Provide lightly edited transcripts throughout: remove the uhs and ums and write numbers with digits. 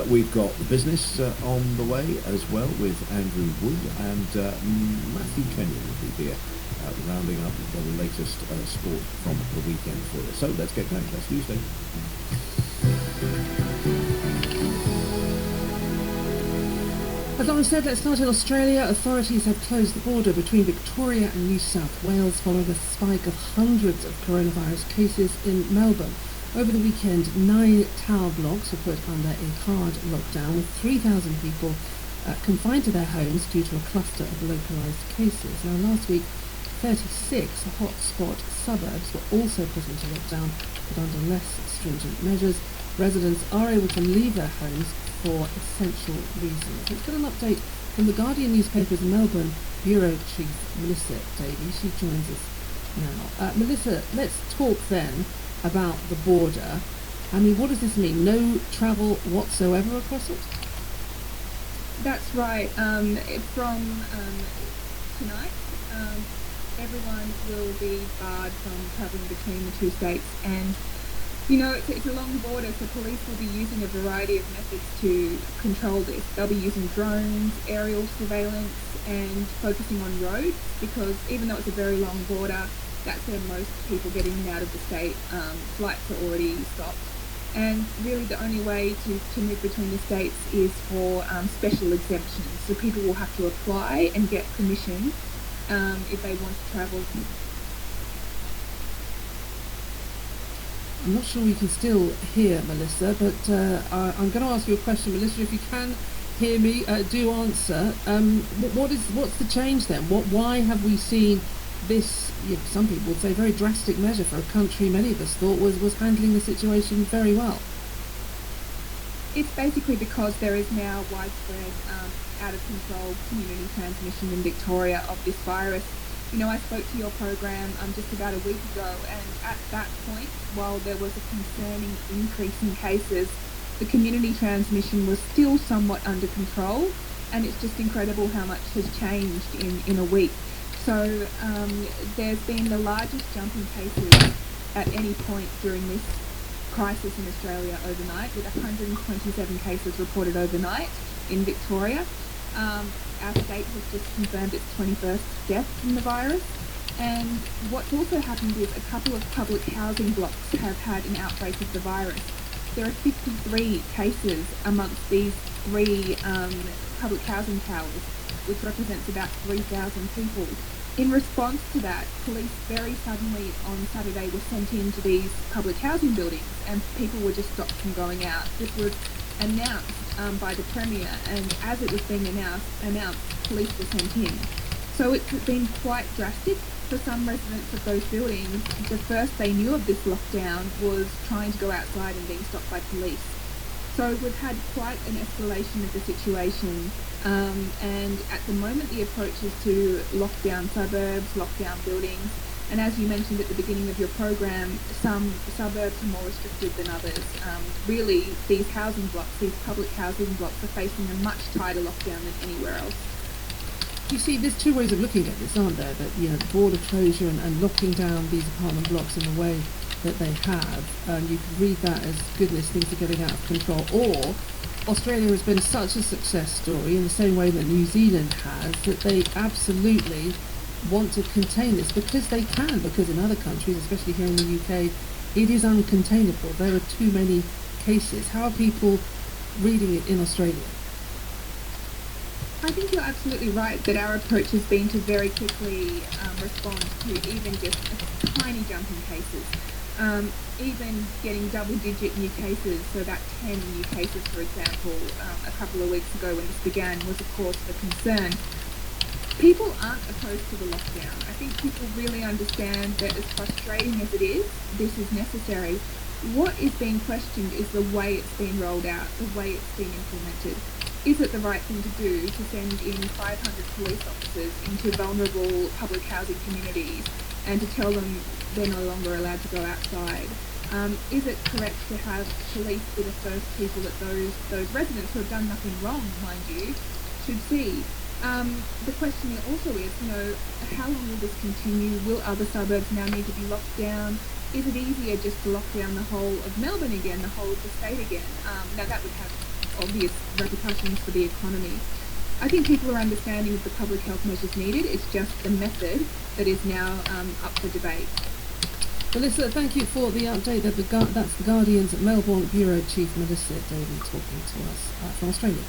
We've got the business on the way as well with Andrew Wu, and Matthew Kenyon will be here rounding up the latest sport from the weekend for us. So let's get going. That's Tuesday. As Lauren said, let's start in Australia. Authorities have closed the border between Victoria and New South Wales following a spike of hundreds of coronavirus cases in Melbourne. Over the weekend, 9 tower blocks were put under a hard lockdown, with 3,000 people confined to their homes due to a cluster of localised cases. Now, last week, 36 hotspot suburbs were also put into lockdown, but under less stringent measures. Residents are able to leave their homes for essential reasons. Let's get an update from the Guardian newspaper's Melbourne bureau chief, Melissa Davey. She joins us now. Melissa, let's talk then about the border. I mean, what does this mean? No travel whatsoever across it? That's right. From tonight, everyone will be barred from travelling between the two states, and it's a long border, so police will be using a variety of methods to control this. They'll be using drones, aerial surveillance, and focusing on roads, because even though it's a very long border, that's where most people get in and out of the state. Flights are already stopped. And really the only way to move between the states is for special exemptions. So people will have to apply and get permission if they want to travel. I'm not sure we can still hear Melissa, but I'm going to ask you a question. Melissa, if you can hear me, do answer. What's the change then? Why have we seen this, some people would say, very drastic measure for a country many of us thought was handling the situation very well? It's basically because there is now widespread, out of control community transmission in Victoria of this virus. I spoke to your program just about a week ago, and at that point, while there was a concerning increase in cases, the community transmission was still somewhat under control, and it's just incredible how much has changed in a week. So there's been the largest jump in cases at any point during this crisis in Australia overnight, with 127 cases reported overnight in Victoria. Our state has just confirmed its 21st death from the virus. And what's also happened is a couple of public housing blocks have had an outbreak of the virus. There are 53 cases amongst these 3 public housing towers, which represents about 3,000 people. In response to that, police very suddenly on Saturday were sent into these public housing buildings, and people were just stopped from going out. This was announced by the Premier, and as it was being announced, police were sent in. So it's been quite drastic for some residents of those buildings. The first they knew of this lockdown was trying to go outside and being stopped by police. So we've had quite an escalation of the situation, and at the moment the approach is to lock down suburbs, lock down buildings, and as you mentioned at the beginning of your program, some suburbs are more restricted than others. Really, these housing blocks, these public housing blocks, are facing a much tighter lockdown than anywhere else. You see, there's 2 ways of looking at this, aren't there? That, the border closure and locking down these apartment blocks in the way that they have, and you can read that as, goodness, things are getting out of control. Or Australia has been such a success story in the same way that New Zealand has, that they absolutely want to contain this because they can, because in other countries, especially here in the UK, it is uncontainable. There are too many cases. How are people reading it in Australia? I think you're absolutely right that our approach has been to very quickly respond to even just a tiny jump in cases. Even getting double-digit new cases, so about 10 new cases, for example, a couple of weeks ago when this began, was of course a concern. People aren't opposed to the lockdown. I think people really understand that as frustrating as it is, this is necessary. What is being questioned is the way it's being rolled out, the way it's being implemented. Is it the right thing to do to send in 500 police officers into vulnerable public housing communities and to tell them they're no longer allowed to go outside? Is it correct to have police be the first people that those residents who have done nothing wrong, mind you, should see? The question also is, how long will this continue? Will other suburbs now need to be locked down? Is it easier just to lock down the whole of Melbourne again, the whole of the state again? Now that would have obvious repercussions for the economy. I think people are understanding of the public health measures needed. It's just the method that is now up for debate. Melissa, thank you for the update. That's the Guardian's Melbourne Bureau Chief Melissa Davey talking to us from Australia.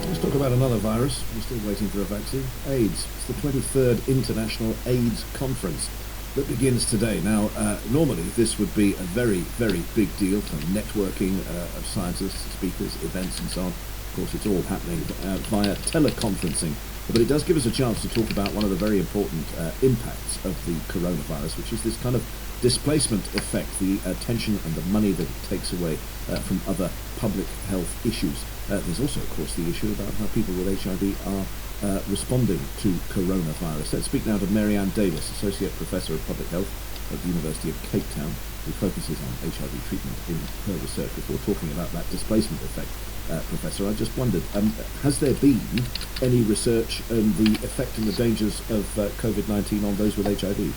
Let's talk about another virus. We're still waiting for a vaccine. AIDS. It's the 23rd International AIDS Conference that begins today. Now, normally this would be a very, very big deal for networking of scientists, speakers, events and so on. Of course, it's all happening via teleconferencing. But it does give us a chance to talk about one of the very important impacts of the coronavirus, which is this kind of displacement effect, the attention and the money that it takes away from other public health issues. There's also, of course, the issue about how people with HIV are responding to coronavirus. Let's speak now to Mary-Ann Davis, Associate Professor of Public Health at the University of Cape Town, who focuses on HIV treatment in her research. Before talking about that displacement effect, Professor, I just wondered, has there been any research on the effect and the dangers of COVID-19 on those with HIV?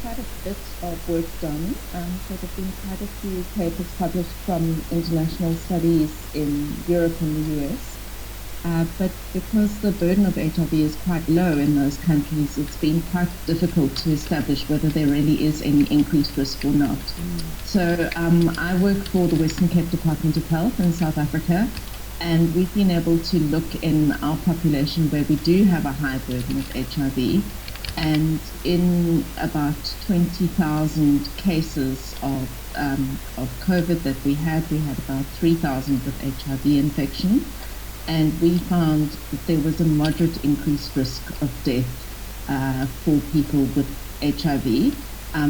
Quite a bit of work done. So there have been quite a few papers published from international studies in Europe and the US. But because the burden of HIV is quite low in those countries, it's been quite difficult to establish whether there really is any increased risk or not. So I work for the Western Cape Department of Health in South Africa, and we've been able to look in our population where we do have a high burden of HIV. And in about 20,000 cases of COVID that we had about 3,000 with HIV infection. And we found that there was a moderate increased risk of death for people with HIV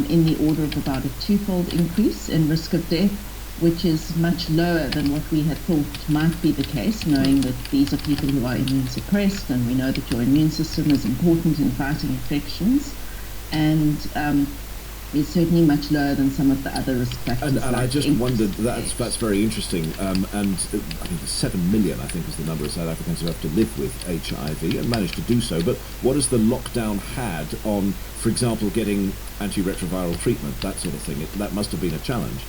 in the order of about a twofold increase in risk of death, which is much lower than what we had thought might be the case, knowing that these are people who are immune suppressed, and we know that your immune system is important in fighting infections, and is certainly much lower than some of the other risk factors. And I just wondered, that's very interesting, and I mean 7 million, I think, is the number of South Africans who have to live with HIV and managed to do so, but what has the lockdown had on, for example, getting antiretroviral treatment, that sort of thing? That must have been a challenge.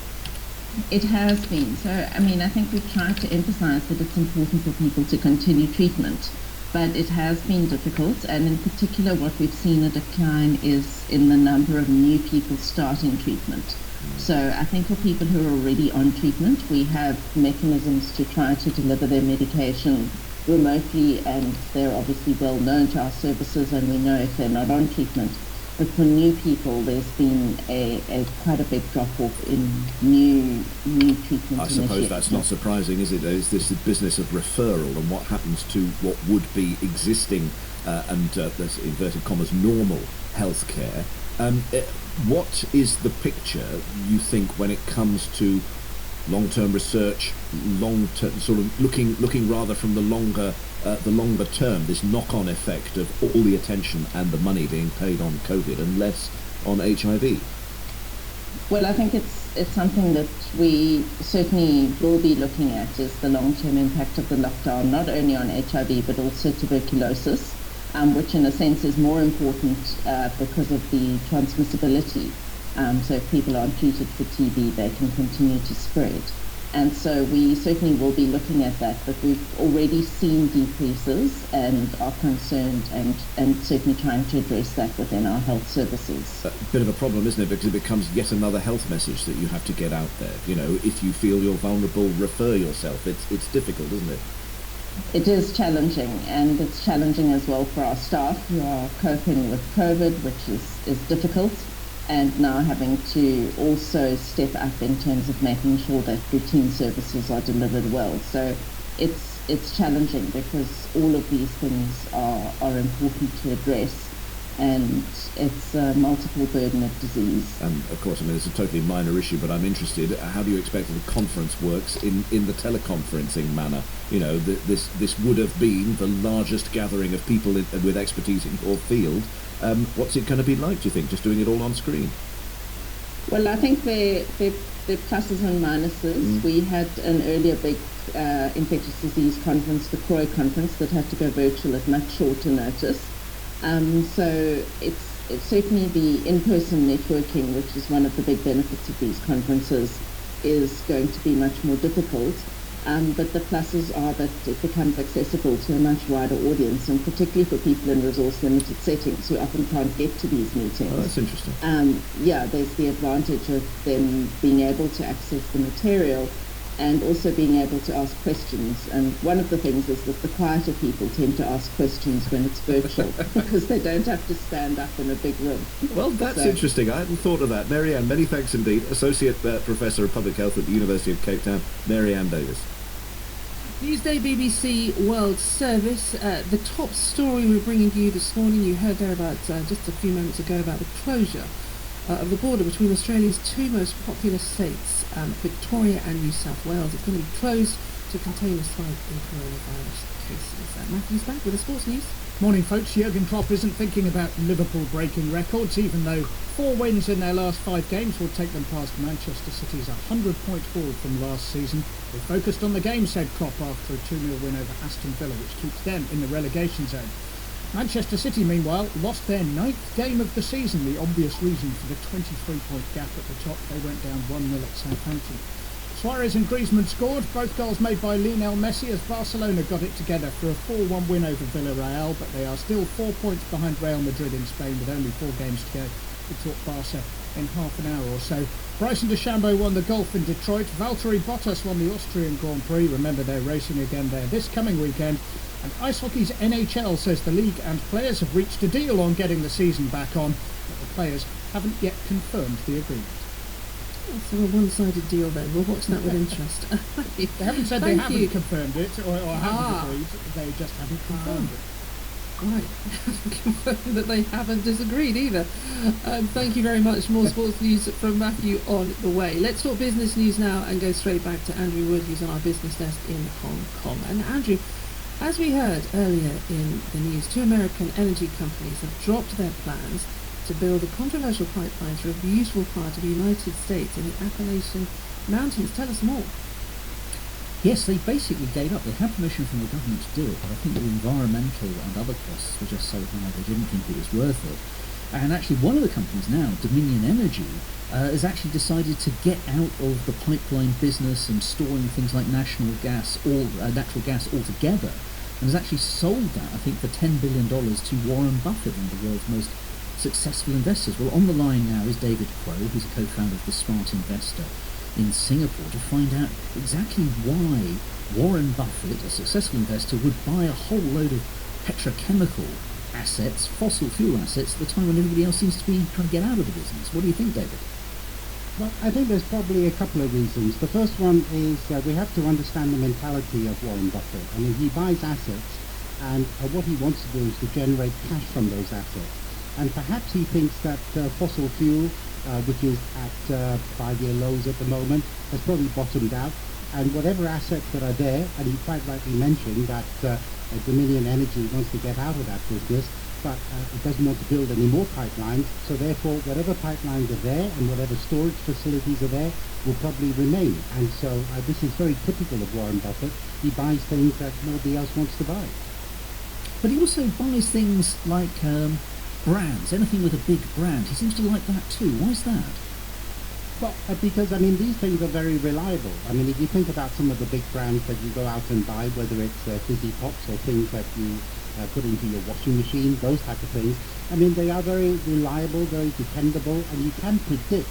It has been. So, I mean, I think we've tried to emphasize that it's important for people to continue treatment, but it has been difficult, and in particular what we've seen a decline is in the number of new people starting treatment. So I think for people who are already on treatment, we have mechanisms to try to deliver their medication remotely, and they're obviously well known to our services, and we know if they're not on treatment. But for new people, there's been a quite a big drop-off in new treatment. I suppose that's not surprising, is it? There's this business of referral and what happens to what would be existing and there's inverted commas normal healthcare. What is the picture, you think, when it comes to long-term research, long-term sort of looking rather from the longer term, this knock-on effect of all the attention and the money being paid on COVID and less on HIV? Well, I think it's something that we certainly will be looking at, is the long-term impact of the lockdown, not only on HIV but also tuberculosis, which in a sense is more important because of the transmissibility. So if people aren't treated for TB, they can continue to spread. And so we certainly will be looking at that, but we've already seen decreases and are concerned and certainly trying to address that within our health services. A bit of a problem, isn't it? Because it becomes yet another health message that you have to get out there. You know, if you feel you're vulnerable, refer yourself. It's difficult, isn't it? It is challenging, and it's challenging as well for our staff who are coping with COVID, which is difficult. And now having to also step up in terms of making sure that routine services are delivered well. So it's challenging because all of these things are important to address, and it's a multiple burden of disease. And of course, I mean, it's a totally minor issue, but I'm interested, how do you expect that the conference works in the teleconferencing manner? You know, this would have been the largest gathering of people with expertise in your field. What's it going to be like, do you think, just doing it all on screen? Well, I think they're pluses and minuses. We had an earlier big infectious disease conference, the CROI conference, that had to go virtual at much shorter notice. So it's certainly the in-person networking, which is one of the big benefits of these conferences, is going to be much more difficult. But the pluses are that it becomes accessible to a much wider audience, and particularly for people in resource-limited settings who often can't get to these meetings. Oh, that's interesting. There's the advantage of them being able to access the material and also being able to ask questions. And one of the things is that the quieter people tend to ask questions when it's virtual because they don't have to stand up in a big room. Well, that's interesting. I hadn't thought of that. Mary Ann, many thanks indeed. Associate Professor of Public Health at the University of Cape Town, Mary Ann Davis. Newsday BBC World Service. The top story we're bringing you this morning, you heard there about just a few moments ago about the closure of the border between Australia's two most populous states, Victoria and New South Wales. It's going to be closed to contain a spike in coronavirus cases. Matthew's back with the sports news. Morning, folks. Jurgen Klopp isn't thinking about Liverpool breaking records, even though 4 wins in their last 5 games will take them past Manchester City's 100-point haul from last season. We're focused on the game, said Klopp after a 2-0 win over Aston Villa, which keeps them in the relegation zone. Manchester City, meanwhile, lost their 9th game of the season, the obvious reason for the 23-point gap at the top. They went down 1-0 at Southampton. Suarez and Griezmann scored, both goals made by Lionel Messi as Barcelona got it together for a 4-1 win over Villarreal, but they are still 4 points behind Real Madrid in Spain with only 4 games to go. It took Barca in half an hour or so. Bryson DeChambeau won the golf in Detroit. Valtteri Bottas won the Austrian Grand Prix. Remember, they're racing again there this coming weekend. And ice hockey's NHL says the league and players have reached a deal on getting the season back on, but the players haven't yet confirmed the agreement. So a one-sided deal then. We'll watch that with interest. They haven't said they haven't confirmed it or haven't agreed. They just haven't confirmed it. Right. Confirmed that they haven't disagreed either. Thank you very much. More sports news from Matthew on the way. Let's talk business news now and go straight back to Andrew Wood, who's on our business desk in Hong Kong. And Andrew, as we heard earlier in the news, 2 American energy companies have dropped their plans to build a controversial pipeline through a beautiful part of the United States in the Appalachian Mountains. Tell us more. Yes, they basically gave up. They had permission from the government to do it, but I think the environmental and other costs were just so high they didn't think it was worth it. And actually one of the companies now, Dominion Energy, has actually decided to get out of the pipeline business and storing things like natural gas altogether, and has actually sold that, I think, for $10 billion to Warren Buffett, one of the world's most successful investors. Well, on the line now is David Crow, who's a co-founder of the Smart Investor in Singapore, to find out exactly why Warren Buffett, a successful investor, would buy a whole load of petrochemical assets, fossil fuel assets, at the time when everybody else seems to be trying to get out of the business. What do you think, David? Well, I think there's probably a couple of reasons. The first one is we have to understand the mentality of Warren Buffett. I mean, he buys assets, and what he wants to do is to generate cash from those assets. And perhaps he thinks that fossil fuel, which is at 5-year lows at the moment, has probably bottomed out. And whatever assets that are there, and he quite rightly mentioned that Dominion Energy wants to get out of that business, but it doesn't want to build any more pipelines. So therefore, whatever pipelines are there and whatever storage facilities are there will probably remain. And so this is very typical of Warren Buffett. He buys things that nobody else wants to buy. But he also buys things like brands, anything with a big brand. He seems to like that too. Why is that? Well, because, I mean, these things are very reliable. I mean, if you think about some of the big brands that you go out and buy, whether it's fizzy pops or things that you put into your washing machine, those type of things, I mean, they are very reliable, very dependable, and you can predict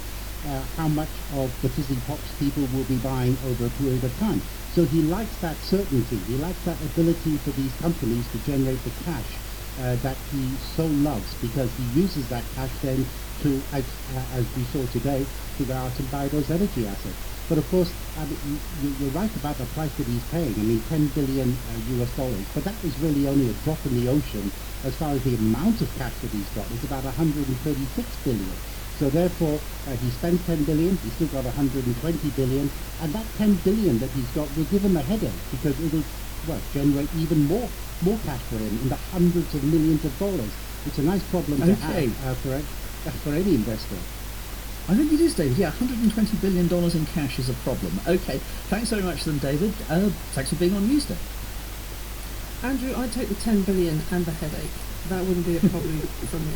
how much of the fizzy pops people will be buying over a period of time. So he likes that certainty. He likes that ability for these companies to generate the cash that he so loves, because he uses that cash then to, as we saw today, to go out and buy those energy assets. But of course, I mean, you're right about the price that he's paying. I mean, $10 billion US dollars, but that is really only a drop in the ocean as far as the amount of cash that he's got. It's about 136 billion. So therefore, he spent 10 billion, he's still got 120 billion, and that 10 billion that he's got will give him a headache, because it'll generate even more cash for him in the hundreds of millions of dollars. It's a nice problem to have for any investor. I think it is, David. Yeah, $120 billion in cash is a problem. Okay, thanks very much then, David. Thanks for being on Newsday. Andrew, I take the 10 billion and the headache. That wouldn't be a problem for me.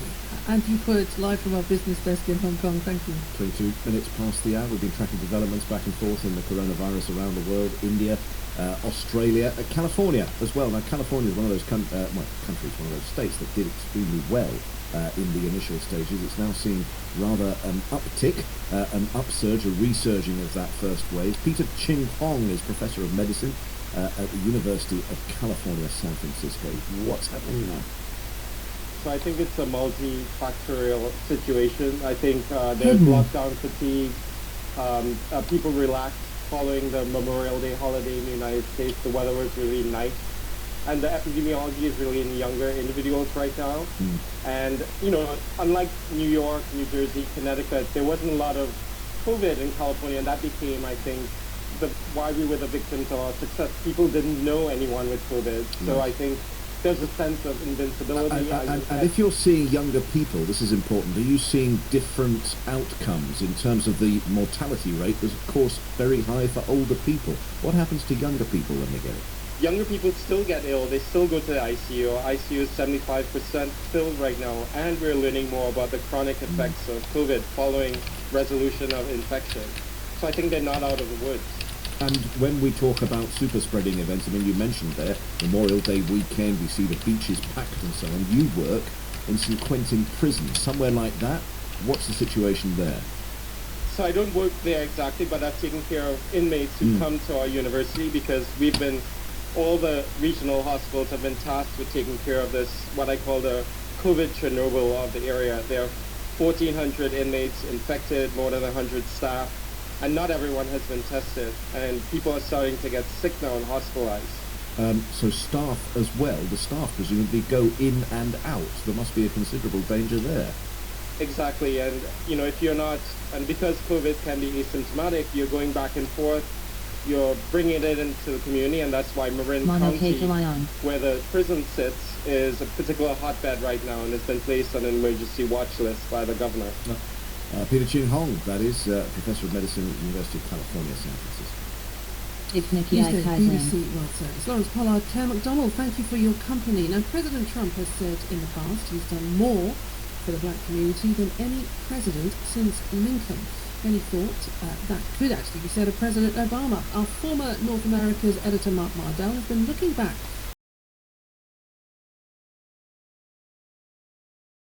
Andrew Wood, live from our business desk in Hong Kong. Thank you. 22 minutes past the hour. We've been tracking developments back and forth in the coronavirus around the world. India, Australia, California as well. Now, California is one of those countries, one of those states that did extremely well in the initial stages. It's now seeing rather an uptick, an upsurge, a resurging of that first wave. Peter Ching Hong is Professor of Medicine at the University of California, San Francisco. What's happening now? So I think it's a multifactorial situation. I think there's lockdown fatigue. People relaxed following the Memorial Day holiday in the United States. The weather was really nice. And the epidemiology is really in younger individuals right now. And, unlike New York, New Jersey, Connecticut, there wasn't a lot of COVID in California, and that became, I think, why we were the victims of our success. People didn't know anyone with COVID. So I think there's a sense of invincibility. And if you're seeing younger people, this is important, are you seeing different outcomes in terms of the mortality rate was, of course, very high for older people? What happens to younger people when they get it? Younger people still get ill. They still go to the ICU. Our ICU is 75% filled right now, and we're learning more about the chronic effects of COVID following resolution of infection. So I think they're not out of the woods. And when we talk about super spreading events, I mean, you mentioned there, Memorial Day weekend, we see the beaches packed and so on. You work in St. Quentin Prison, somewhere like that. What's the situation there? So I don't work there exactly, but I've taken care of inmates who come to our university because all the regional hospitals have been tasked with taking care of this, what I call the COVID Chernobyl of the area. There are 1,400 inmates infected, more than 100 staff, and not everyone has been tested, and people are starting to get sick now and hospitalized. So staff as well, the staff presumably go in and out. There must be a considerable danger there. Exactly, and if you're not, and because COVID can be asymptomatic, you're going back and forth, you're bringing it into the community, and that's why Marin County, where the prison sits, is a particular hotbed right now and has been placed on an emergency watch list by the governor. Peter Ching Hong, that is Professor of Medicine at the University of California, San Francisco. It's Nikki BBC World Service. Lawrence Pollard, Claire McDonald, thank you for your company. Now, President Trump has said in the past he's done more for the black community than any president since Lincoln. Many thought that could actually be said of President Obama. Our former North America's editor, Mark Mardell, has been looking back